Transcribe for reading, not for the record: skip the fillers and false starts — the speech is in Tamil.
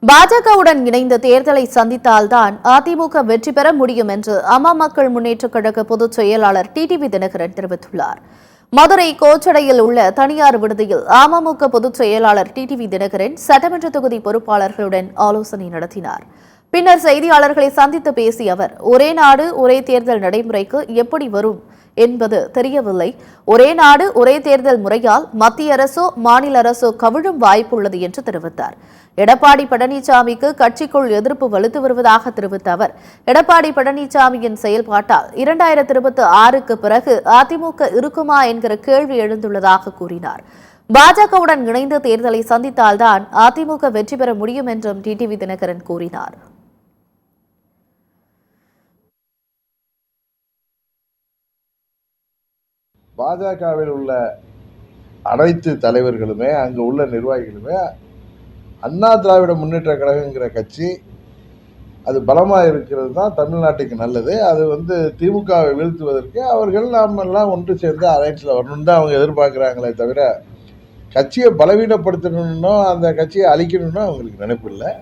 பாஜகவுடன் இணைந்து தேர்தலை சந்தித்தால்தான் அதிமுக வெற்றி பெற முடியும் என்று அம்மா மக்கள் முன்னேற்றக் கழக பொதுச் செயலாளர் டிடிவி தினகரன் தெரிவித்துள்ளார். மதுரை கோச்சடையில் உள்ள தனியார் விடுதியில் அமமுக பொதுச் செயலாளர் டிடிவி தினகரன் சட்டமன்ற தொகுதி பொறுப்பாளர்களுடன் ஆலோசனை நடத்தினார். பின்னர் செய்தியாளர்களை சந்தித்து பேசிய அவர், ஒரே நாடு ஒரே தேர்தல் நடைமுறைக்கு எப்படி வரும் என்பது தெரியவில்லை. ஒரே நாடு ஒரே தேர்தல் முறையால் மத்திய அரசோ மாநில அரசோ கவிழும் வாய்ப்புள்ளது என்று தெரிவித்தார். எடப்பாடி பழனிசாமிக்கு கட்சிக்குள் எதிர்ப்பு வலுத்து வருவதாக தெரிவித்த அவர், எடப்பாடி பழனிசாமியின் செயல்பாட்டால் 2026க்கு பிறகு அதிமுக இருக்குமா என்கிற கேள்வி எழுந்துள்ளதாக கூறினார். பாஜகவுடன் இணைந்து தேர்தலை சந்தித்தால்தான் அதிமுக வெற்றி பெற முடியும் என்றும் டிடிவி தினகரன் கூறினார். பாஜகவில் உள்ள அனைத்து தலைவர்களுமே, அங்கு உள்ள நிர்வாகிகளுமே, அண்ணா திராவிட முன்னேற்ற கழகங்கிற கட்சி அது பலமாக இருக்கிறது தான் தமிழ்நாட்டுக்கு நல்லது. அது திமுகவை வீழ்த்துவதற்கு அவர்கள் நாம் எல்லாம் ஒன்று சேர்ந்து அலைன்ஸில் வரணும்னு தான் அவங்க எதிர்பார்க்குறாங்களே தவிர, கட்சியை பலவீனப்படுத்தணும்னோ அந்த கட்சியை அழிக்கணும்னோ அவங்களுக்கு நினைப்பு இல்லை.